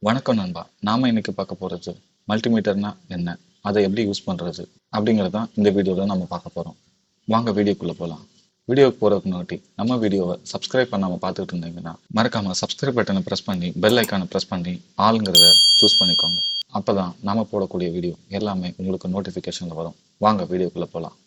வணக்கம் நண்பா. நாம இன்னைக்கு பார்க்க போறது மல்டிமீட்டர்னா என்ன, அதை எப்படி யூஸ் பண்றது அப்படிங்கிறது தான் இந்த வீடியோவில் நம்ம பார்க்க போறோம். வாங்க வீடியோக்குள்ள போகலாம். வீடியோக்கு போறதுக்கு முன்னாடி நம்ம வீடியோவை சப்ஸ்கிரைப் பண்ணாம பார்த்துட்டு இருந்தீங்கன்னா மறக்காம சப்ஸ்கிரைப் பட்டனை ப்ரெஸ் பண்ணி பெல் ஐக்கானை ப்ரெஸ் பண்ணி ஆளுங்கிறத சூஸ் பண்ணிக்கோங்க. அப்பதான் நாம போடக்கூடிய வீடியோ எல்லாமே உங்களுக்கு நோட்டிஃபிகேஷன்ல வரும். வாங்க வீடியோக்குள்ள போகலாம்.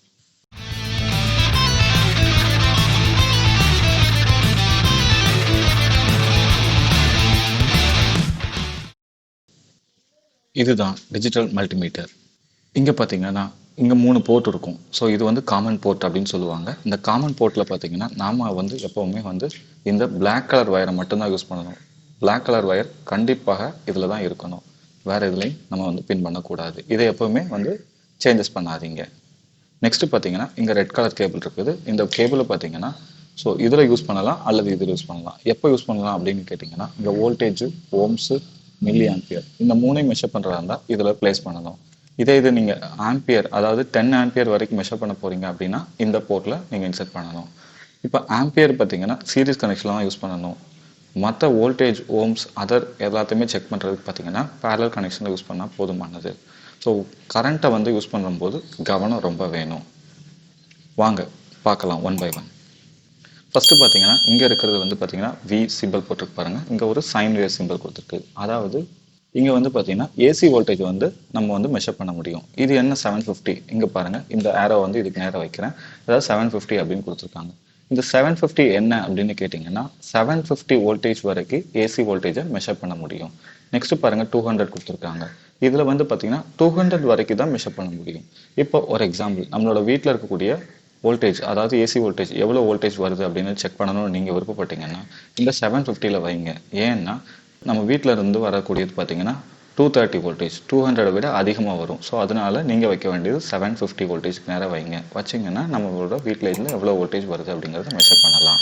இதுதான் டிஜிட்டல் மல்டிமீட்டர். இங்கே பார்த்தீங்கன்னா இங்கே 3 போர்ட் இருக்கும். ஸோ இது வந்து காமன் போர்ட் அப்படின்னு சொல்லுவாங்க. இந்த காமன் போர்ட்டில் பார்த்தீங்கன்னா நாம் வந்து எப்போவுமே வந்து இந்த பிளாக் கலர் வயரை மட்டும்தான் யூஸ் பண்ணணும். பிளாக் கலர் வயர் கண்டிப்பாக இதில் தான் இருக்கணும். வேறு இதுலையும் நம்ம வந்து பின் பண்ணக்கூடாது. இதை எப்போவுமே வந்து சேஞ்சஸ் பண்ணாதீங்க. நெக்ஸ்ட்டு பார்த்தீங்கன்னா இங்கே ரெட் கலர் கேபிள் இருக்குது. இந்த கேபிளை பார்த்தீங்கன்னா ஸோ இதில் யூஸ் பண்ணலாம் அல்லது இதில் யூஸ் பண்ணலாம். எப்போ யூஸ் பண்ணலாம் அப்படின்னு கேட்டிங்கன்னா இந்த வோல்டேஜு, ஓம்ஸு, மில்லி ஆம்பியர் இந்த மூணையும் மெஷர் பண்ணுறதா இருந்தால் இதில் ப்ளேஸ் பண்ணணும். இது நீங்கள் ஆம்பியர் அதாவது 10 ஆம்பியர் வரைக்கும் மெஷர் பண்ண போகிறீங்க அப்படின்னா இந்த போர்ட்டில் நீங்கள் இன்செர்ட் பண்ணணும். இப்போ ஆம்பியர் பார்த்தீங்கன்னா சீரிஸ் கனெக்ஷன்லாம் யூஸ் பண்ணணும். மற்ற வோல்டேஜ், ஓம்ஸ், அதர் எல்லாத்தையுமே செக் பண்ணுறதுக்கு பார்த்தீங்கன்னா பேரலல் கனெக்ஷனில் யூஸ் பண்ணால் போதுமானது. ஸோ கரண்ட்டை வந்து யூஸ் பண்ணும்போது கவனம் ரொம்ப வேணும். வாங்க பார்க்கலாம் ஒன் பை ஒன். ஃபஸ்ட்டு பார்த்தீங்கன்னா இங்கே இருக்கிறது வந்து பார்த்தீங்கன்னா வி சிம்பிள் போட்டிருக்கு பாருங்கள். இங்கே ஒரு சைன் வேவ் சிம்பிள் கொடுத்துருக்கு. அதாவது இங்கே வந்து பார்த்தீங்கன்னா ஏசி வோல்டேஜ் வந்து நம்ம வந்து மெஷர் பண்ண முடியும். இது என்ன 750 இங்கே பாருங்கள். இந்த ஏரோ வந்து இதுக்கு நேராக வைக்கிறேன். அதாவது 750 அப்படின்னு கொடுத்துருக்காங்க. இந்த 750 என்ன அப்படின்னு கேட்டிங்கன்னா 750 வோல்டேஜ் வரைக்கும் ஏசி வோல்டேஜை மெஷர் பண்ண முடியும். நெக்ஸ்ட்டு பாருங்கள் 200 கொடுத்துருக்காங்க. இதில் வந்து பார்த்தீங்கன்னா 200 வரைக்கும் தான் மெஷர் பண்ண முடியும். இப்போ ஒரு எக்ஸாம்பிள் நம்மளோட வீட்டில் இருக்கக்கூடிய வோல்டேஜ் அதாவது ஏசி வோல்டேஜ் எவ்வளோ வோல்டேஜ் வருது அப்படின்னு செக் பண்ணணும்னு நீங்கள் விருப்பப்பட்டீங்கன்னா இந்த 750 வைங்க. ஏன்னா நம்ம வீட்டில் இருந்து வரக்கூடியது பார்த்தீங்கன்னா 230 வோல்டேஜ் 200 விட அதிகமாக வரும். ஸோ அதனால நீங்கள் வைக்க வேண்டியது 750 வோல்டேஜ்க்கு நேராக வைங்க. வச்சிங்கன்னா நம்மளோட வீட்டில் இருந்து எவ்வளோ வோல்டேஜ் வருது அப்படிங்கிறத மெஷர் பண்ணலாம்.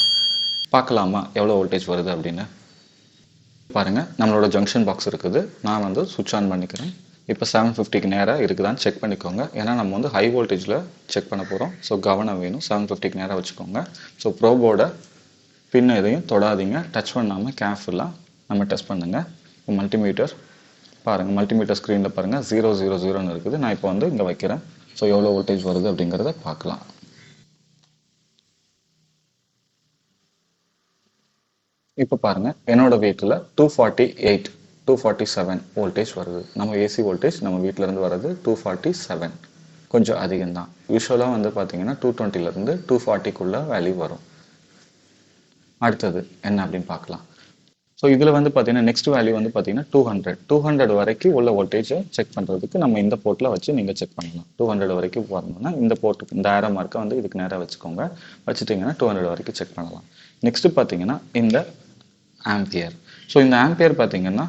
பார்க்கலாமா எவ்வளோ வோல்டேஜ் வருது அப்படின்னு? பாருங்கள் நம்மளோட ஜங்ஷன் பாக்ஸ் இருக்குது. நான் வந்து சுவிட்ச் ஆன் பண்ணிக்கிறேன். இப்போ 750க்கு நேராக இருக்குதான்னு செக் பண்ணிக்கோங்க. ஏன்னா நம்ம வந்து ஹை வோல்டேஜில் செக் பண்ண போகிறோம். ஸோ கவனம் வேணும். 750க்கு நேராக வச்சுக்கோங்க. ஸோ ப்ரோபோட பின் எதையும் தொடாதீங்க. டச் பண்ணாமல் கேர்ஃபுல்லாக நம்ம டெஸ்ட் பண்ணுங்கள். மல்டிமீட்டர் பாருங்கள். மல்டிமீட்டர் ஸ்க்ரீனில் பாருங்கள் 000ன்னு இருக்குது. நான் இப்போ வந்து இங்கே வைக்கிறேன். ஸோ எவ்வளோ வோல்டேஜ் வருது அப்படிங்கிறத பார்க்கலாம். இப்போ பாருங்கள் என்னோட வீட்டில் 248 247 வோல்டேஜ் வருது. நம்ம ஏசி வோல்டேஜ் நம்ம வீட்டிலேருந்து வர்றது 247, கொஞ்சம் அதிகம்தான். யூஸ்வலாக வந்து பார்த்தீங்கன்னா 220லேருந்து 240க்குள்ளே வேல்யூ வரும். அடுத்தது என்ன அப்படின்னு பார்க்கலாம். ஸோ இதில் வந்து பார்த்தீங்கன்னா நெக்ஸ்ட் வேல்யூ வந்து பார்த்தீங்கன்னா 200 வரைக்கும் உள்ள வோல்டேஜை செக் பண்ணுறதுக்கு நம்ம இந்த போர்ட்டில் வச்சு நீங்கள் செக் பண்ணலாம். 200 வரைக்கும் வரணும்னா இந்த போர்ட்டுக்கு இந்த ஏரோ மார்க்கை வந்து இதுக்கு நேராக வச்சுக்கோங்க. வச்சுட்டிங்கன்னா 200 வரைக்கும் செக் பண்ணலாம். நெக்ஸ்ட்டு பார்த்தீங்கன்னா இந்த ஆம்பியர். ஸோ இந்த ஆம்பியர் பார்த்தீங்கன்னா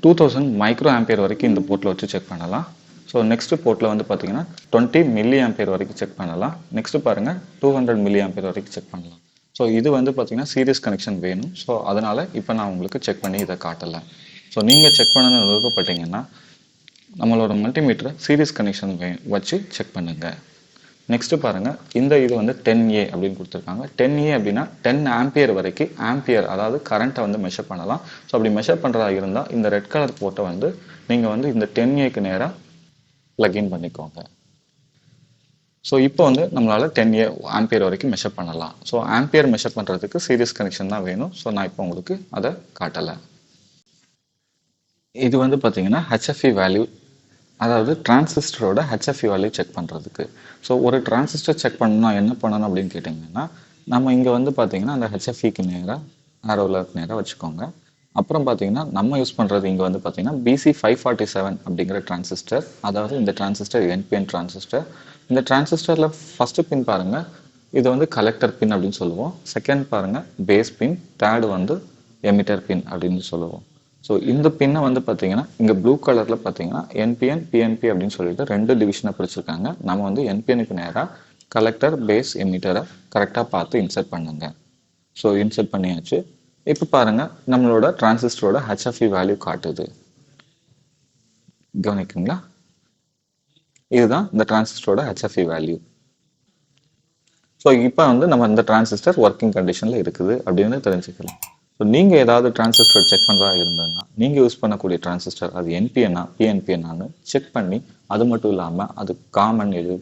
2000 மைக்ரோ ஆம்பியர் வரைக்கும் இந்த போர்ட்டில் வச்சு செக் பண்ணலாம். ஸோ நெக்ஸ்ட் போர்ட்டில் வந்து பார்த்தீங்கன்னா 20 மில்லி ஆம்பியர் வரைக்கும் செக் பண்ணலாம். நெக்ஸ்ட் பாருங்கள் 200 மில்லி ஆம்பியர் வரைக்கும் செக் பண்ணலாம். ஸோ இது வந்து பார்த்தீங்கன்னா சீரியஸ் கனெக்ஷன் வேணும். ஸோ அதனால் இப்போ நான் உங்களுக்கு செக் பண்ணி இதை காட்டலை. ஸோ நீங்கள் செக் பண்ணணும்னு விருப்பப்பட்டீங்கன்னா நம்மளோட மல்டிமீட்டரை சீரியஸ் கனெக்ஷன் வச்சு செக் பண்ணுங்கள். நெக்ஸ்ட்டு பாருங்கள் இந்த இது வந்து 10A அப்படின்னு கொடுத்துருக்காங்க. 10A அப்படின்னா 10 ஆம்பியர் வரைக்கும் ஆம்பியர் அதாவது கரண்ட்டை வந்து மெஷர் பண்ணலாம். ஸோ அப்படி மெஷர் பண்ணுறதா இருந்தால் இந்த ரெட் கலர் போர்ட்டை வந்து நீங்கள் வந்து இந்த 10Aக்கு நேராக ப்ளக்இன் பண்ணிக்கோங்க. ஸோ இப்போ வந்து நம்மளால் 10A ஆம்பியர் வரைக்கும் மெஷர் பண்ணலாம். ஸோ ஆம்பியர் மெஷர் பண்ணுறதுக்கு சீரியஸ் கனெக்ஷன் தான் வேணும். ஸோ நான் இப்போ உங்களுக்கு அதை காட்டலை. இது வந்து பார்த்தீங்கன்னா HFE வேல்யூ அதாவது டிரான்சிஸ்டரோட HFE வேல்யூ செக் பண்ணுறதுக்கு. ஸோ ஒரு டிரான்சிஸ்டர் செக் பண்ணணும்னா என்ன பண்ணணும் அப்படின்னு கேட்டிங்கன்னா நம்ம இங்கே வந்து பார்த்தீங்கன்னா அந்த HFEக்கு நேராக ஆரோவில் நேராக வச்சுக்கோங்க. அப்புறம் பார்த்தீங்கன்னா நம்ம யூஸ் பண்ணுறது இங்கே வந்து பார்த்தீங்கன்னா BC547 அப்படிங்கிற டிரான்சிஸ்டர். அதாவது இந்த டிரான்சிஸ்டர் NPN டிரான்சிஸ்டர். இந்த டிரான்சிஸ்டரில் ஃபஸ்ட்டு பின் பாருங்கள். இது வந்து கலெக்டர் பின் அப்படின்னு சொல்லுவோம். செகண்ட் பாருங்கள் பேஸ் பின். தேர்டு வந்து எமிட்டர் பின் அப்படின்னு சொல்லுவோம். ஸோ இந்த பின்னை வந்து பார்த்தீங்கன்னா இங்கே ப்ளூ கலரில் பார்த்தீங்கன்னா NPN PNP அப்படின்னு சொல்லிட்டு 2 டிவிஷனை பிரிச்சிருக்காங்க. நம்ம வந்து NPNக்கு நேராக கலெக்டர், பேஸ், எமிட்டரை கரெக்டாக பார்த்து இன்சர்ட் பண்ணுங்க. ஸோ இன்சர்ட் பண்ணியாச்சு. இப்போ பாருங்கள் நம்மளோட டிரான்சிஸ்டரோட HFE வேல்யூ காட்டுது. கவனிக்குங்களா? இதுதான் இந்த டிரான்சிஸ்டரோட HFE வேல்யூ. ஸோ இப்போ வந்து நம்ம இந்த டிரான்சிஸ்டர் ஒர்க்கிங் கண்டிஷனில் இருக்குது அப்படின்னு தெரிஞ்சுக்கலாம். ஸோ நீங்கள் ஏதாவது டிரான்சிஸ்டர் செக் பண்ணுறதா இருந்ததுன்னா நீங்கள் யூஸ் பண்ணக்கூடிய டிரான்சிஸ்டர் அது என்பிஎன்னா பிஎன்பிஎன்னான்னு செக் பண்ணி, அது மட்டும் இல்லாமல் அது காமன் எது,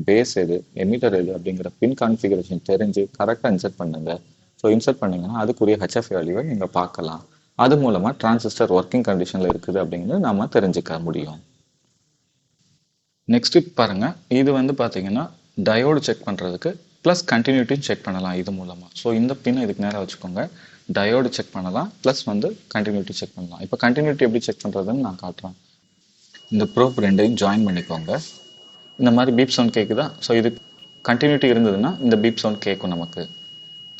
பேஸ் எது, எமிட்டர் எது அப்படிங்கிற பின் கான்ஃபிகரேஷன் தெரிஞ்சு கரெக்டாக இன்சர்ட் பண்ணுங்க. ஸோ இன்சர்ட் பண்ணிங்கன்னா அதுக்குரிய ஹெச்எஃப் வேல்யூவை நீங்கள் பார்க்கலாம். அது மூலமாக டிரான்சிஸ்டர் ஒர்க்கிங் கண்டிஷனில் இருக்குது அப்படிங்கிறது நம்ம தெரிஞ்சுக்க முடியும். நெக்ஸ்ட் பாருங்க, இது வந்து பார்த்தீங்கன்னா டயோடு செக் பண்ணுறதுக்கு ப்ளஸ் கண்டினியூட்டியும் செக் பண்ணலாம் இது மூலமாக. ஸோ இந்த பின்னை இதுக்கு நேராக வச்சுக்கோங்க. டயோடு செக் பண்ணலாம், ப்ளஸ் வந்து கண்டினியூட்டி செக் பண்ணலாம். இப்போ கண்டினியூட்டி எப்படி செக் பண்ணுறதுன்னு நான் காட்டுறேன். இந்த ப்ரோப் ரெண்டையும் ஜாயின் பண்ணிக்கோங்க. இந்த மாதிரி பீப் சவுண்ட் கேட்குதா? ஸோ இது கண்டினியூட்டி இருந்ததுன்னா இந்த பீப் சவுண்ட் கேட்கும் நமக்கு.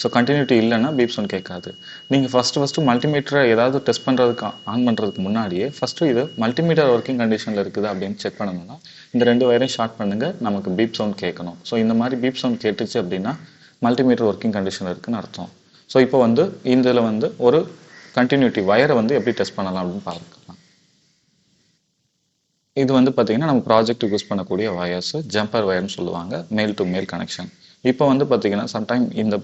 ஸோ கண்டினியூட்டி இல்லைன்னா பீப் சவுண்ட் கேட்காது. நீங்கள் ஃபஸ்ட்டு மல்டிமீட்டரை ஏதாவது டெஸ்ட் பண்ணுறதுக்கு ஆன் பண்ணுறதுக்கு முன்னாடியே ஃபஸ்ட்டு இது மல்டிமீட்டர் ஒர்க்கிங் கண்டிஷனில் இருக்குது அப்படின்னு செக் பண்ணணும்னா இந்த 2 வயரையும் ஷார்ட் பண்ணுங்கள், நமக்கு பீப் சவுண்ட் கேட்கணும். ஸோ இந்த மாதிரி பீப் சவுண்ட் கேட்டுச்சு அப்படின்னா மல்டிமீட்டர் ஒர்க்கிங் கண்டிஷனில் இருக்குதுன்னு அர்த்தம். ஸோ இப்போ வந்து இதில் வந்து ஒரு கண்டினியூட்டி வயரை வந்து எப்படி டெஸ்ட் பண்ணலாம் அப்படின்னு பார்க்கலாம். இது வந்து பார்த்தீங்கன்னா நம்ம ப்ராஜெக்ட்டுக்கு யூஸ் பண்ணக்கூடிய வயர்ஸ், ஜம்பர் வயர்னு சொல்லுவாங்க, மேல் டு மேல் கனெக்ஷன். இப்போ வந்து பார்த்தீங்கன்னா சம்டைம் இந்த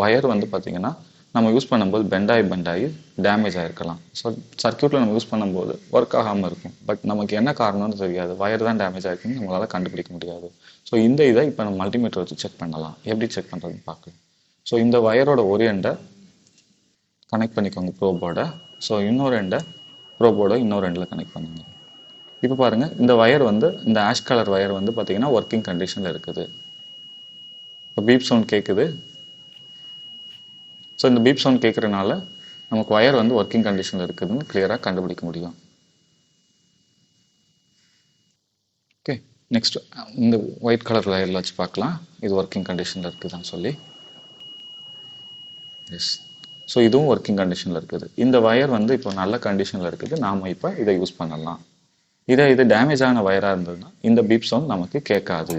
வயர் வந்து பார்த்தீங்கன்னா நம்ம யூஸ் பண்ணும்போது பெண்டாகி டேமேஜ் ஆகிருக்கலாம். ஸோ சர்க்யூட்டில் நம்ம யூஸ் பண்ணும்போது ஒர்க் ஆகாமல் இருக்கும். பட் நமக்கு என்ன காரணம்னு தெரியாது, வயர் தான் டேமேஜ் ஆகிருக்குன்னு நம்மளால் கண்டுபிடிக்க முடியாது. ஸோ இந்த இதை இப்போ நம்ம மல்டிமீட்டர் வச்சு செக் பண்ணலாம். எப்படி செக் பண்ணுறதுன்னு பார்க்கலாம். ஸோ இந்த வயரோட ஒரு எண்டை கனெக்ட் பண்ணிக்கோங்க ப்ரோபோட. ஸோ இன்னொரு எண்டை ப்ரோபோட இன்னொரு எண்டில் கனெக்ட் பண்ணுங்க. இப்போ பாருங்கள், இந்த வயர் வந்து இந்த ஆஷ் கலர் வயர் வந்து பார்த்தீங்கன்னா ஒர்க்கிங் கண்டிஷனில் இருக்குது. இப்போ பீப் சவுண்ட் கேட்குது. ஸோ இந்த பீப் சவுண்ட் கேட்குறதுனால நமக்கு வயர் வந்து ஒர்க்கிங் கண்டிஷனில் இருக்குதுன்னு கிளியராக கண்டுபிடிக்க முடியும். ஓகே, நெக்ஸ்ட் இந்த ஒயிட் கலர் வயரில் வச்சு பார்க்கலாம் இது ஒர்க்கிங் கண்டிஷனில் இருக்குதுன்னு சொல்லி. எஸ், ஸோ இதுவும் ஒர்க்கிங் கண்டிஷனில் இருக்குது. இந்த வயர் வந்து இப்போ நல்ல கண்டிஷனில் இருக்குது, நாம் இப்போ இதை யூஸ் பண்ணலாம். இது டேமேஜ் ஆன வயராக இருந்ததுன்னா இந்த பீப் சவுண்ட் நமக்கு கேட்காது.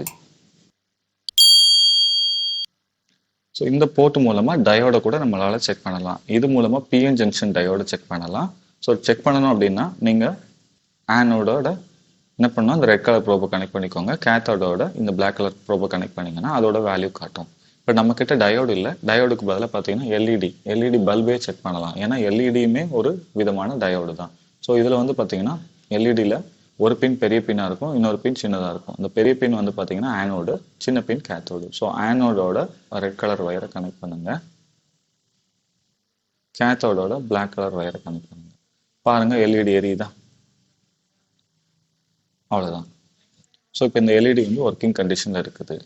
ஸோ இந்த போர்ட் மூலமாக டயோட கூட நம்மளால் செக் பண்ணலாம். இது மூலமாக பிஎன் ஜங்ஷன் டயோட செக் பண்ணலாம். ஸோ செக் பண்ணணும் அப்படின்னா நீங்கள் ஆனோடோட என்ன பண்ணணும், அந்த ரெட் கலர் ப்ரோபை கனெக்ட் பண்ணிக்கோங்க. கேத்தோடோட இந்த பிளாக் கலர் ப்ரோபை கனெக்ட் பண்ணிங்கன்னா அதோட வேல்யூ காட்டும். இப்போ நம்மக்கிட்ட டயோடு இல்லை, டயோடுக்கு பதிலாக பார்த்தீங்கன்னா எல்இடி பல்பே செக் பண்ணலாம். ஏன்னா எல்இடியுமே ஒரு விதமான டயோடு தான். ஸோ இதில் வந்து பார்த்தீங்கன்னா எல்இடியில் ஒரு பின் பெரிய பின்னாக இருக்கும், இன்னொரு பின் சின்னதாக இருக்கும். இந்த பெரிய பின் வந்து பார்த்தீங்கன்னா ஆனோடு, சின்ன பின் கேத்தோடு. ஸோ ஆனோடோட ரெட் கலர் வயரை கனெக்ட் பண்ணுங்க, கேத்தோடோட பிளாக் கலர் வயரை கனெக்ட் பண்ணுங்க. பாருங்க எல்இடி எரியுதா? அவ்வளோதான். ஸோ இப்போ இந்த எல்இடி வந்து ஒர்க்கிங் கண்டிஷனில் இருக்குது.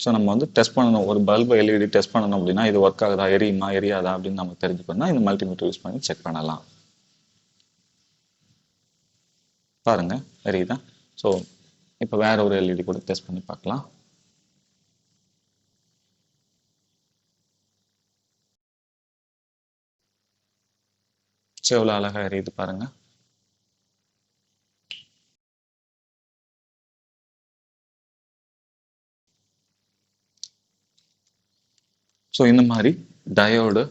ஸோ நம்ம வந்து டெஸ்ட் பண்ணணும், ஒரு பல்பு எல்இடி டெஸ்ட் பண்ணணும் அப்படின்னா இது ஒர்க் ஆகுதா, எரியுமா எரியாதா அப்படின்னு நம்ம தெரிஞ்சுக்கணும்னா இந்த மல்டிமீட்டர் யூஸ் பண்ணி செக் பண்ணலாம். பாருங்க எரியுதா? ஸோ இப்போ வேற ஒரு எல்இடி கூட டெஸ்ட் பண்ணி பார்க்கலாம். ஸோ எவ்வளோ அழகாக எரியுது பாருங்க. ஸோ இந்த மாதிரி டயோடு,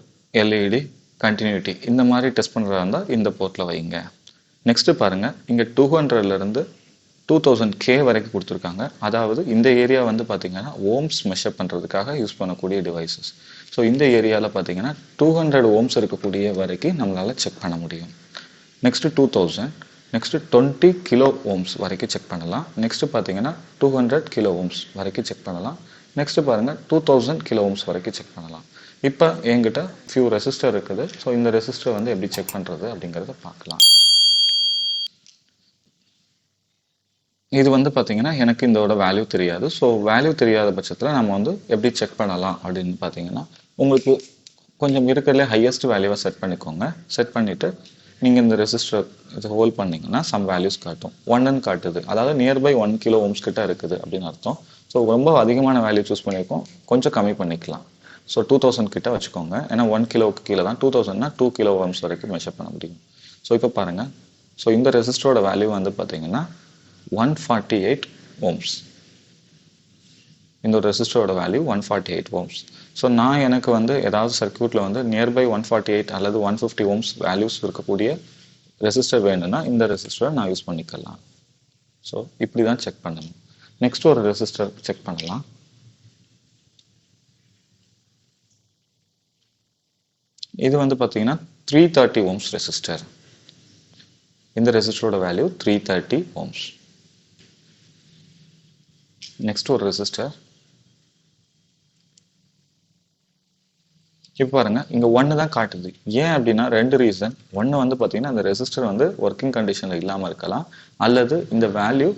எல்இடி, கண்டினியூட்டி இந்த மாதிரி டெஸ்ட் பண்ணுறதா இருந்தால் இந்த போர்ட்டில் வைங்க. நெக்ஸ்ட்டு பாருங்கள், இங்கே 200லேருந்து 2000K வரைக்கும் கொடுத்துருக்காங்க. அதாவது இந்த ஏரியா வந்து பார்த்தீங்கன்னா ஓம்ஸ் மெஷர் பண்ணுறதுக்காக யூஸ் பண்ணக்கூடிய டிவைசஸ். ஸோ இந்த ஏரியாவில் பார்த்தீங்கன்னா 200 ஓம்ஸ் இருக்கக்கூடிய வரைக்கும் நம்மளால் செக் பண்ண முடியும். நெக்ஸ்ட்டு 2000, நெக்ஸ்ட்டு 20 கிலோ ஓம்ஸ் வரைக்கும் செக் பண்ணலாம். நெக்ஸ்ட்டு பார்த்தீங்கன்னா 200 கிலோ ஓம்ஸ் வரைக்கும் செக் பண்ணலாம். நெக்ஸ்ட்டு பாருங்கள் 2000 கிலோ ஓம்ஸ் வரைக்கும் செக் பண்ணலாம். இப்போ என்கிட்ட ஃபியூ ரெசிஸ்டர் இருக்குது. ஸோ இந்த ரெசிஸ்டர் வந்து எப்படி செக் பண்ணுறது அப்படிங்கிறத பார்க்கலாம். இது வந்து பார்த்தீங்கன்னா எனக்கு இதோட வேல்யூ தெரியாது. ஸோ வேல்யூ தெரியாத பட்சத்தில் நம்ம வந்து எப்படி செக் பண்ணலாம் அப்படின்னு பார்த்தீங்கன்னா, உங்களுக்கு கொஞ்சம் இருக்கிறதுலே ஹையஸ்ட் வேல்யூவை செட் பண்ணிக்கோங்க. செட் பண்ணிவிட்டு நீங்கள் இந்த ரெசிஸ்டர் இதை ஹோல்ட் பண்ணிங்கன்னா சம் வேல்யூஸ் காட்டும். 1ன்னு காட்டுது, அதாவது நியர்பை 1 கிலோ ஓம்ஸ் கிட்ட இருக்குது அப்படின்னு அர்த்தம். ஸோ ரொம்ப அதிகமான வேல்யூ சூஸ் பண்ணியிருக்கோம், கொஞ்சம் கம்மி பண்ணிக்கலாம். ஸோ 2000 கிட்ட வச்சுக்கோங்க. ஏன்னா 1 கிலோவுக்கு கீழே தான், 2000னா 2 கிலோ ஓம்ஸ் வரைக்கும் மெஷர் பண்ண முடியும். ஸோ இப்போ பாருங்கள், ஸோ இந்த ரெசிஸ்டரோட வேல்யூ வந்து பார்த்தீங்கன்னா 148 ohms. இந்த ரெசிஸ்டரோட வேல்யூ 148 ohms. ஸோ நான் எனக்கு வந்து ஏதாவது சர்க்யூட்டில் வந்து நியர்பை 148 அல்லது 150 ohms வேல்யூஸ் இருக்கக்கூடிய ரெசிஸ்டர் வேணும்னா இந்த ரெசிஸ்டரை நான் யூஸ் பண்ணிக்கலாம். ஸோ இப்படி தான் செக் பண்ணணும். நெக்ஸ்ட் ஒரு ரெசிஸ்டர் செக் பண்ணலாம். இது வந்து பார்த்தீங்கன்னா 330 ஓம்ஸ் ரெசிஸ்டர். இந்த ரெசிஸ்டரோட வேல்யூ 330 ஓம்ஸ். நெக்ஸ்ட் ஒரு ரெசிஸ்டர். இப்போ பாருங்க இங்க 1 தான் காட்டுது. ஏன் அப்படின்னா ரெண்டு ரீசன். ஒன்று வந்து பார்த்தீங்கன்னா அந்த ரெசிஸ்டர் வந்து ஒர்க்கிங் கண்டிஷன்ல இல்லாமல் இருக்கலாம், அல்லது இந்த வேல்யூ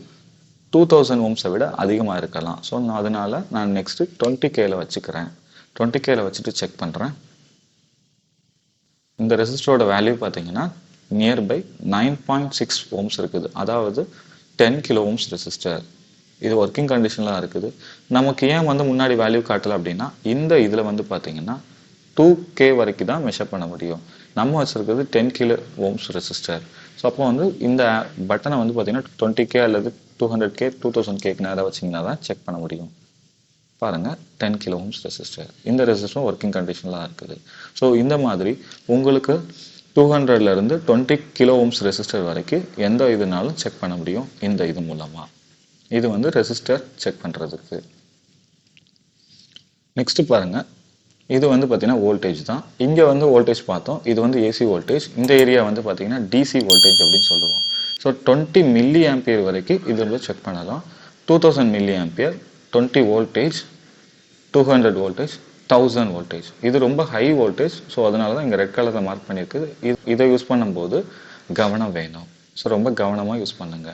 2000 ஓம்ஸை விட அதிகமாக இருக்கலாம். ஸோ அதனால நான் நெக்ஸ்ட் 20Kல வச்சுக்கிறேன். 20Kல வச்சுட்டு செக் பண்ணுறேன். இந்த ரெசிஸ்டரோட வேல்யூ பார்த்தீங்கன்னா நியர்பை 9.6 ஓம்ஸ் இருக்குது. அதாவது 10 கிலோ ஓம்ஸ் ரெசிஸ்டர். இது ஒர்க்கிங் கண்டிஷன்லாம் இருக்குது. நமக்கு ஏன் வந்து முன்னாடி வேல்யூ காட்டல அப்படின்னா இந்த இதில் வந்து பார்த்தீங்கன்னா 2K வரைக்கும் தான் மெஷர் பண்ண முடியும். நம்ம வச்சிருக்கிறது 10 கிலோ ஓம்ஸ் ரெசிஸ்டர். ஸோ அப்போ வந்து இந்த பட்டனை வந்து பார்த்தீங்கன்னா 20K அல்லது 200K 2000Kக்கு நேராக வச்சிங்கன்னா தான் செக் பண்ண முடியும். பாருங்க 10 கிலோ ஓம்ஸ் ரெசிஸ்டர். இந்த ரெசிஸ்டரும் ஒர்க்கிங் கண்டிஷன்லாம் இருக்குது. ஸோ இந்த மாதிரி உங்களுக்கு 200ல இருந்து 20 கிலோ ஓம்ஸ் ரெசிஸ்டர் வரைக்கும் எந்த இதுனாலும் செக் பண்ண முடியும் இந்த இது மூலமா. இது வந்து ரெசிஸ்டர் செக் பண்றதுக்கு. நெக்ஸ்ட் பாருங்க, இது வந்து பார்த்தீங்கன்னா வோல்டேஜ் தான். இங்கே வந்து வோல்டேஜ் பார்த்தோம். இது வந்து ஏசி வோல்டேஜ். இந்த ஏரியா வந்து பார்த்தீங்கன்னா டிசி வோல்டேஜ் அப்படின்னு சொல்லுவோம். ஸோ 20 மில்லி ஆம்பியர் வரைக்கும் இது வந்து செக் பண்ணலாம். 2000 milli ampere, 20 voltage, 200 voltage, 1000 voltage. இது ரொம்ப ஹை வோல்டேஜ். ஸோ அதனால தான் இங்கே ரெட் கலரில் மார்க் பண்ணியிருக்குது. இதை யூஸ் பண்ணும்போது கவனம் வேணும். ஸோ ரொம்ப கவனமாக யூஸ் பண்ணுங்க.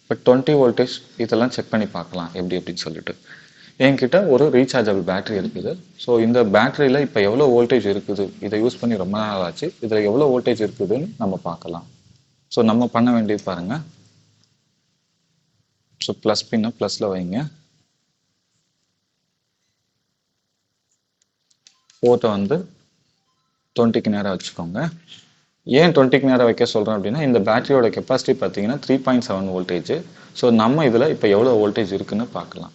இப்போ 20 வோல்டேஜ் இதெல்லாம் செக் பண்ணி பார்க்கலாம் எப்படி அப்படின்னு சொல்லிட்டு. என்கிட்ட ஒரு ரீசார்ஜபிள் பேட்டரி இருக்குது. ஸோ இந்த பேட்டரியில் இப்போ எவ்வளோ வோல்டேஜ் இருக்குது, இதை யூஸ் பண்ணி ரொம்ப நாள் ஆச்சு, இதில் எவ்வளோ வோல்டேஜ் இருக்குதுன்னு நம்ம பார்க்கலாம். ஸோ நம்ம பண்ண வேண்டியது பாருங்க. ஸோ ப்ளஸ் பின்ன ப்ளஸில் வைங்க. போர்ட்டை வந்து 20க்கு நேராக வச்சுக்கோங்க. ஏன் 20க்கு நேராக வைக்க சொல்கிறேன் அப்படின்னா இந்த பேட்டரியோட கெப்பாசிட்டி பார்த்தீங்கன்னா 3.7 வோல்டேஜ். ஸோ நம்ம இதில் இப்போ எவ்வளோ வோல்டேஜ் இருக்குன்னு பார்க்கலாம்.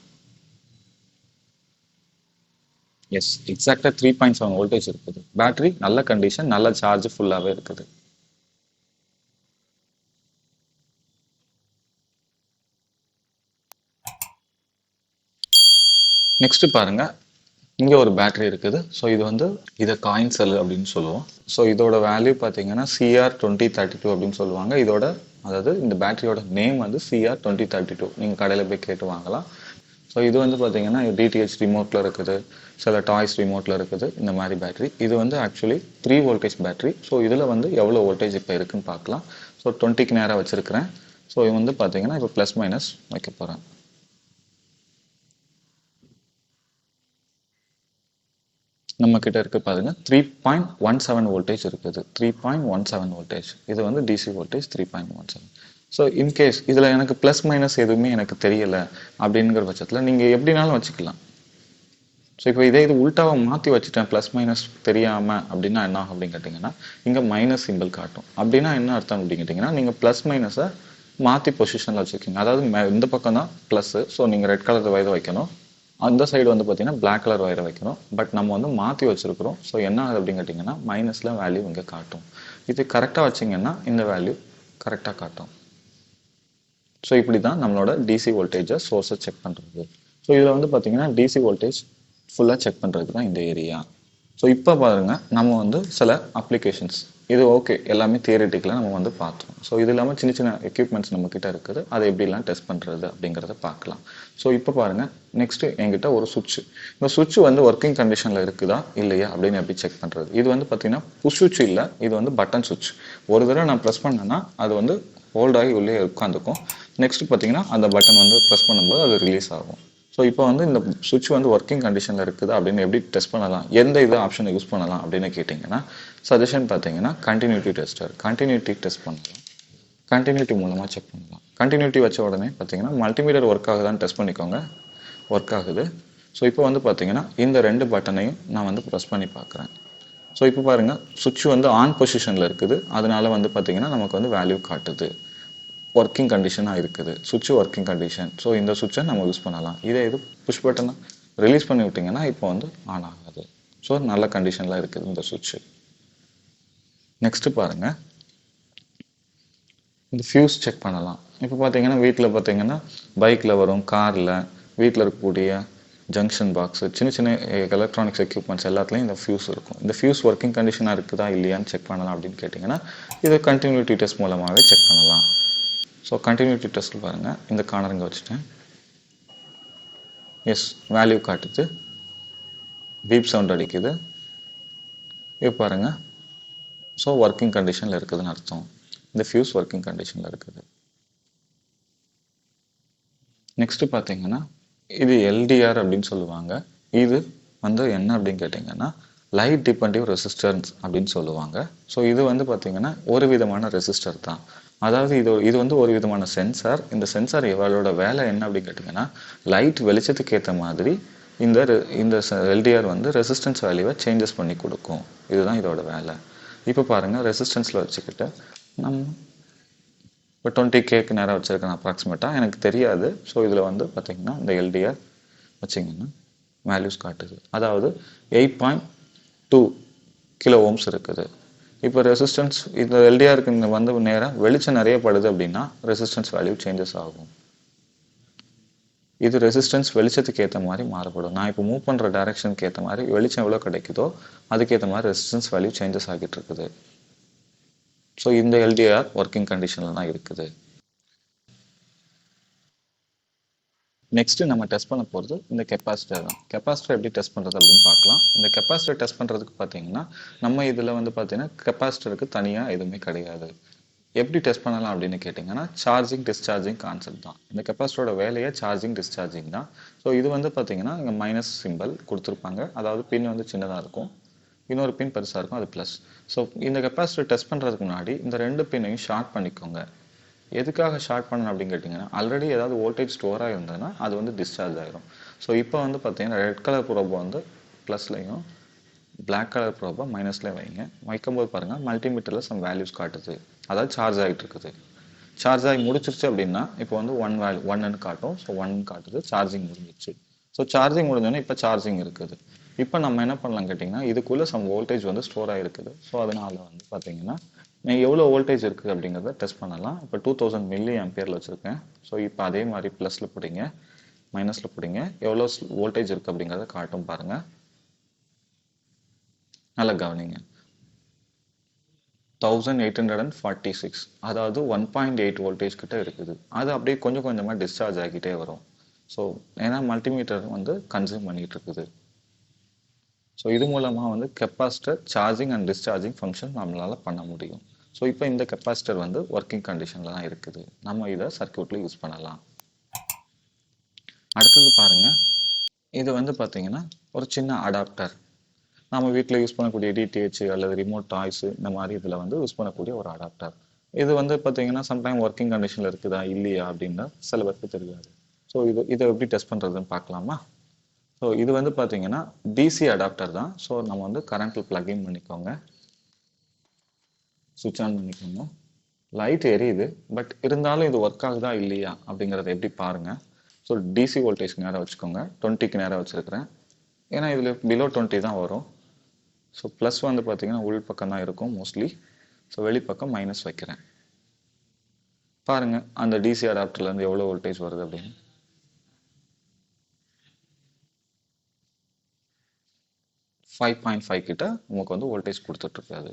எஸ், எக்ஸாக்டாக 3.7 வோல்டேஜ் இருக்குது. பேட்டரி நல்ல கண்டிஷன், நல்ல சார்ஜ் ஃபுல்லாகவே இருக்குது. நெக்ஸ்ட் பாருங்க, இங்கே ஒரு பேட்டரி இருக்குது. ஸோ இது வந்து இதை காயின் செல் அப்படின்னு சொல்லுவோம். ஸோ இதோட வேல்யூ பார்த்தீங்கன்னா CR2032 அப்படின்னு சொல்லுவாங்க. இதோட அதாவது இந்த பேட்டரியோட நேம் வந்து CR2032. நீங்கள் கடையில் போய் கேட்டு வாங்கலாம். ஸோ இது வந்து பார்த்தீங்கன்னா டிடிஹெச் ரிமோட்டில் இருக்குது, சில டாய்ஸ் ரிமோட்டில் இருக்குது. இந்த மாதிரி பேட்டரி இது வந்து ஆக்சுவலி 3 வோல்டேஜ் பேட்டரி. ஸோ இதில் வந்து எவ்வளோ வோல்டேஜ் இப்போ இருக்குன்னு பார்க்கலாம். ஸோ 20க்கு நேராக வச்சுருக்கிறேன். ஸோ இது வந்து பார்த்தீங்கன்னா இப்போ ப்ளஸ் மைனஸ் வைக்க போகிறேன். நம்ம கிட்ட இருக்கு பாருங்க 3.17 வோல்டேஜ் இருக்குது. 3.17 வோல்டேஜ். இது வந்து டிசி வோல்டேஜ் 3.17. ஸோ இன்கேஸ் இதில் எனக்கு ப்ளஸ் மைனஸ் எதுவுமே எனக்கு தெரியலை அப்படிங்கிற பட்சத்தில் நீங்கள் எப்படினாலும் வச்சுக்கலாம். ஸோ இப்போ இது உல்ட்டாவை மாற்றி வச்சுட்டேன் ப்ளஸ் மைனஸ் தெரியாமல் அப்படின்னா என்ன ஆகும் அப்படின்னு கேட்டிங்கன்னா இங்கே மைனஸ் சிம்பிள் காட்டும். அப்படின்னா என்ன அர்த்தம் அப்படின்னு கேட்டிங்கன்னா நீங்கள் ப்ளஸ் மைனஸை மாற்றி பொசிஷனில் வச்சுருக்கீங்க. அதாவது இந்த பக்கம் தான் ப்ளஸ்ஸு. ஸோ நீங்கள் ரெட் கலர் வயதை வைக்கணும், அந்த சைடு வந்து பார்த்தீங்கன்னா பிளாக் கலர் வயரை வைக்கணும். பட் நம்ம வந்து மாற்றி வச்சுருக்கிறோம். ஸோ என்ன ஆகுது அப்படின்னு கேட்டிங்கன்னா மைனஸில் வேல்யூ இங்கே காட்டும். இது கரெக்டாக வச்சிங்கன்னா இந்த வேல்யூ கரெக்டாக காட்டும். ஸோ இப்படி தான் நம்மளோட டிசி வோல்டேஜை சோர்ஸை செக் பண்ணுறது. ஸோ இதில் வந்து பார்த்தீங்கன்னா டிசி வோல்டேஜ் ஃபுல்லாக செக் பண்ணுறதுக்கு தான் இந்த ஏரியா. ஸோ இப்போ பாருங்கள், நம்ம வந்து சில அப்ளிகேஷன்ஸ் இது ஓகே எல்லாமே தியரிட்டிக்கலாக நம்ம வந்து பார்த்தோம். ஸோ இது இல்லாமல் சின்ன சின்ன எக்யூப்மெண்ட்ஸ் நம்மக்கிட்ட இருக்குது. அதை எப்படிலாம் டெஸ்ட் பண்ணுறது அப்படிங்கிறத பார்க்கலாம். ஸோ இப்போ பாருங்கள், நெக்ஸ்ட்டு என்கிட்ட ஒரு சுவிட்ச். இந்த சுவிட்ச் வந்து ஒர்க்கிங் கண்டிஷனில் இருக்குதா இல்லையா அப்படின்னு எப்படி செக் பண்ணுறது. இது வந்து பார்த்தீங்கன்னா புஷ் சுவிட்ச் இல்லை, இது வந்து பட்டன் சுவிட்ச். ஒரு தடவை நான் ப்ரெஸ் பண்ணேன்னா அது வந்து ஹோல்ட் ஆகி உள்ளே உட்காந்துக்கும். நெக்ஸ்ட் பார்த்தீங்கன்னா அந்த பட்டன் வந்து ப்ரெஸ் பண்ணும்போது அது ரிலீஸ் ஆகும். ஸோ இப்போ வந்து இந்த சுவிட்ச் வந்து ஒர்க்கிங் கண்டிஷனில் இருக்குது அப்படின்னு எப்படி டெஸ்ட் பண்ணலாம், எந்த இது ஆப்ஷனை யூஸ் பண்ணலாம் அப்படின்னு கேட்டிங்கன்னா சஜஷன் பார்த்தீங்கன்னா கண்டினியூட்டி டெஸ்டர். கண்டினியூட்டி டெஸ்ட் பண்ணலாம், கண்டினியூட்டி மூலமாக செக் பண்ணலாம். கண்டினியூட்டி வச்ச உடனே பார்த்தீங்கன்னா மல்டிமீட்டர் ஒர்க் ஆகுதான்னு டெஸ்ட் பண்ணிக்கோங்க. ஒர்க் ஆகுது. ஸோ இப்போ வந்து பார்த்தீங்கன்னா இந்த ரெண்டு பட்டனையும் நான் வந்து ப்ரெஸ் பண்ணி பார்க்குறேன். ஸோ இப்போ பாருங்கள், சுவிட்ச் வந்து ஆன் பொசிஷனில் இருக்குது. அதனால வந்து பார்த்தீங்கன்னா நமக்கு வந்து வேல்யூ காட்டுது, ஒர்க்கிங் கண்டிஷனாக இருக்குது. சுவிட்ச் ஒர்க்கிங் கண்டிஷன். ஸோ இந்த சுவிட்சை நம்ம யூஸ் பண்ணலாம். இதே இது புஷ் பட்டனை ரிலீஸ் பண்ணி விட்டிங்கன்னா இப்போ வந்து ஆன் ஆகாது. ஸோ நல்ல கண்டிஷனில் இருக்குது இந்த சுவிட்ச். நெக்ஸ்ட்டு பாருங்கள், இந்த ஃபியூஸ் செக் பண்ணலாம். இப்போ பார்த்தீங்கன்னா வீட்டில் பார்த்தீங்கன்னா பைக்கில் வரும், காரில், வீட்டில் இருக்கக்கூடிய ஜங்ஷன் பாக்ஸ், சின்ன சின்ன எலக்ட்ரானிக்ஸ் எக்யூப்மெண்ட்ஸ் எல்லாத்துலேயும் இந்த ஃபியூஸ் இருக்கும். இந்த ஃபியூஸ் ஒர்க்கிங் கண்டிஷனாக இருக்குதா இல்லையான்னு செக் பண்ணலாம் அப்படின்னு கேட்டிங்கன்னா இது கண்டினியூட்டி டெஸ்ட் மூலமாகவே செக் பண்ணலாம். ஸோ கண்டினியூட்டி டெஸ்ட்டில் பாருங்கள், இந்த கார்னர் இங்கே வச்சுட்டேன். எஸ், வேல்யூ காட்டுது, பீப் சவுண்ட் அடிக்குது. இப்போ பாருங்கள், ஸோ ஒர்க்கிங் கண்டிஷனில் இருக்குதுன்னு அர்த்தம். இந்த ஃபியூஸ் ஒர்க்கிங் கண்டிஷனில் இருக்குது. நெக்ஸ்ட்டு பார்த்தீங்கன்னா இது எல்டிஆர் அப்படின்னு சொல்லுவாங்க. இது வந்து என்ன அப்படின்னு கேட்டிங்கன்னா லைட் டிபெண்டிவ் ரெசிஸ்டன்ஸ் அப்படின்னு சொல்லுவாங்க. ஸோ இது வந்து பார்த்தீங்கன்னா ஒரு விதமான ரெசிஸ்டர் தான். அதாவது இது வந்து ஒரு விதமான சென்சார். இந்த சென்சார் இவளோட வேலை என்ன அப்படின்னு கேட்டிங்கன்னா லைட் வெளிச்சத்துக்கு ஏற்ற மாதிரி இந்த இந்த எல்டிஆர் வந்து ரெசிஸ்டன்ஸ் வேல்யூவை சேஞ்சஸ் பண்ணி கொடுக்கும். இதுதான் இதோட வேலை. இப்போ பாருங்கள், ரெசிஸ்டன்ஸில் வச்சுக்கிட்டு நம்ம இப்போ 20Kக்கு நேரம் வச்சுருக்கேன் அப்ராக்சிமேட்டாக, எனக்கு தெரியாது. ஸோ இதில் வந்து பார்த்திங்கன்னா இந்த எல்டிஆர் வச்சிங்கன்னா வேல்யூஸ் காட்டுது. அதாவது 8.2 கிலோ ஓம்ஸ் இருக்குது. இப்போ ரெசிஸ்டன்ஸ் இந்த எல்டிஆருக்கு இங்கே வந்து நேரம் வெளிச்சம் நிறைய படுது அப்படின்னா ரெசிஸ்டன்ஸ் வேல்யூ சேஞ்சஸ் ஆகும். இது ரெசிஸ்டன்ஸ் வெளிச்சத்துக்கு ஏற்ற மாதிரி மாறுபடும். நான் இப்போ மூவ் பண்ணுற டைரக்ஷனுக்கு ஏற்ற மாதிரி வெளிச்சம் எவ்வளோ கிடைக்குதோ அதுக்கேற்ற மாதிரி ரெசிஸ்டன்ஸ் வேல்யூ சேஞ்சஸ் ஆகிட்டு இருக்குது. ஸோ இந்த எல்டிஆர் ஒர்க்கிங் கண்டிஷனில் தான் இருக்குது. நெக்ஸ்ட்டு நம்ம டெஸ்ட் பண்ண போகிறது இந்த கெப்பாசிட்டர் தான். கெப்பாசிட்டர் எப்படி டெஸ்ட் பண்ணுறது அப்படின்னு பார்க்கலாம். இந்த கெப்பாசிட்டர் டெஸ்ட் பண்ணுறதுக்கு பார்த்தீங்கன்னா நம்ம இதில் வந்து பார்த்தீங்கன்னா கெப்பாசிட்டருக்கு தனியாக எதுவுமே கிடையாது. எப்படி டெஸ்ட் பண்ணலாம் அப்படின்னு கேட்டிங்கன்னா சார்ஜிங் டிஸ்சார்ஜிங் கான்செப்ட் தான். இந்த கெப்பாசிட்டரோட வேலையே சார்ஜிங் டிஸ்சார்ஜிங் தான். ஸோ இது வந்து பார்த்தீங்கன்னா இங்கே மைனஸ் சிம்பிள் கொடுத்துருப்பாங்க. அதாவது பின் வந்து சின்னதாக இருக்கும், இன்னொரு பின் பெருசாக இருக்கும், அது ப்ளஸ். ஸோ இந்த கெப்பாசிட்டர் டெஸ்ட் பண்ணுறதுக்கு முன்னாடி இந்த ரெண்டு பின்னையும் ஷார்ட் பண்ணிக்கோங்க. எதுக்காக ஷார்ட் பண்ணணும் அப்படின்னு கேட்டிங்கன்னா ஆல்ரெடி ஏதாவது வோல்டேஜ் ஸ்டோராக இருந்ததுன்னா அது வந்து டிஸ்சார்ஜ் ஆகிடும். ஸோ இப்போ வந்து பார்த்தீங்கன்னா ரெட் கலர் ப்ரோபை வந்து ப்ளஸ்லையும் பிளாக் கலர் ப்ரோபை மைனஸ்லேயும் வைங்க. வைக்கும்போது பாருங்கள் மல்டிமீட்டரில் சம் வேல்யூஸ் காட்டுது, அதாவது சார்ஜ் ஆகிட்டு இருக்குது. சார்ஜ் ஆகி முடிச்சிருச்சு அப்படின்னா இப்போ வந்து ஒன்னு காட்டும். ஸோ 1 காட்டுது, சார்ஜிங் முடிஞ்சிச்சு. ஸோ சார்ஜிங் முடிஞ்சோன்னா இப்போ சார்ஜிங் இருக்குது. இப்போ நம்ம என்ன பண்ணலாம் கேட்டிங்கன்னா இதுக்குள்ளே சம் வோல்டேஜ் வந்து ஸ்டோர் ஆகிருக்குது. ஸோ அதனால் வந்து பார்த்தீங்கன்னா எவ்வளோ வோல்டேஜ் இருக்குது அப்படிங்கிறத டெஸ்ட் பண்ணலாம். இப்போ 2000 மில்லி ஆம்பியரில் வச்சுருக்கேன். ஸோ இப்போ அதே மாதிரி ப்ளஸில் பிடிங்க, மைனஸில் பிடிங்க, எவ்வளோ வோல்டேஜ் இருக்குது அப்படிங்கிறத காட்டும் பாருங்கள். நல்லா கவனிங்க. 1846, அதாவது 1.8 வோல்டேஜ் கிட்ட இருக்குது. அது அப்படியே கொஞ்சம் கொஞ்சமாக டிஸ்சார்ஜ் ஆகிட்டே வரும். ஸோ ஏன்னா மல்டிமீட்டர் வந்து கன்சியூம் பண்ணிகிட்டு இருக்குது. ஸோ இது மூலமாக வந்து capacitor charging and discharging function நம்மளால் பண்ண முடியும். ஸோ இப்போ இந்த கெப்பாசிட்டர் வந்து ஒர்க்கிங் கண்டிஷனில் தான் இருக்குது. நம்ம இதை சர்க்யூட்டில் யூஸ் பண்ணலாம். அடுத்தது பாருங்கள், இது வந்து பார்த்தீங்கன்னா ஒரு சின்ன அடாப்டர். நம்ம வீட்டில் யூஸ் பண்ணக்கூடிய டிடிஹெச் அல்லது ரிமோட் டாய்ஸு இந்த மாதிரி இதில் வந்து யூஸ் பண்ணக்கூடிய ஒரு அடாப்டர். இது வந்து பார்த்தீங்கன்னா சம்டைம் ஒர்க்கிங் கண்டிஷனில் இருக்குதா இல்லையா அப்படின்னா சில பேருக்கு தெரியாது. ஸோ இதை எப்படி டெஸ்ட் பண்ணுறதுன்னு பார்க்கலாமா? ஸோ இது வந்து பார்த்தீங்கன்னா டிசி அடாப்டர் தான். ஸோ நம்ம வந்து கரண்ட்டில் ப்ளக்இன் பண்ணிக்கோங்க, சுவிட்ச் ஆன் பண்ணிக்கோங்க. லைட் எரியுது, பட் இருந்தாலும் இது ஒர்க் ஆகுதா இல்லையா அப்படிங்கிறத எப்படி பாருங்கள். ஸோ டிசி வோல்டேஜ்க்கு நேராக வச்சுக்கோங்க. 20க்கு நேராக வச்சுருக்கிறேன், ஏன்னா இதில் பிலோ 20 தான் வரும். ஸோ ப்ளஸ் வந்து பார்த்தீங்கன்னா உள் பக்கம் தான் இருக்கும் மோஸ்ட்லி. ஸோ வெளிப்பக்கம் மைனஸ் வைக்கிறேன். பாருங்கள் அந்த டிசி அடாப்டர்லேருந்து எவ்வளோ வோல்டேஜ் வருது அப்படின்னு. 5.5 கிட்ட உங்களுக்கு வந்து வோல்டேஜ் கொடுத்துட்ருக்காது.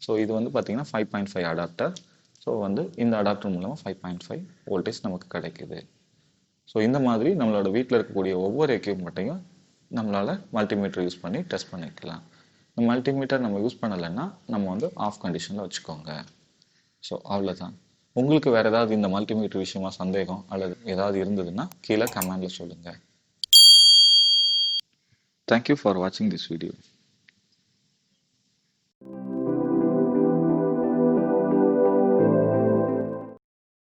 ஸோ இது வந்து பார்த்தீங்கன்னா 5.5 அடாப்டர். ஸோ வந்து இந்த அடாப்டர் மூலமாக 5.5 வோல்டேஜ் நமக்கு கிடைக்குது. ஸோ இந்த மாதிரி நம்மளோட வீட்டில் இருக்கக்கூடிய ஒவ்வொரு எக்யூப்மெண்ட்டையும் நம்மளால் மல்டிமீட்டர் யூஸ் பண்ணி டெஸ்ட் பண்ணிக்கலாம். இந்த மல்டிமீட்டர் நம்ம யூஸ் பண்ணலைன்னா நம்ம வந்து ஆஃப் கண்டிஷனில் வச்சுக்கோங்க. ஸோ அவ்வளோதான். உங்களுக்கு வேறு ஏதாவது இந்த மல்டிமீட்டர் விஷயமா சந்தேகம் அல்லது ஏதாவது இருந்ததுன்னா கீழே கமெண்டில் சொல்லுங்கள். Thank you for watching this video.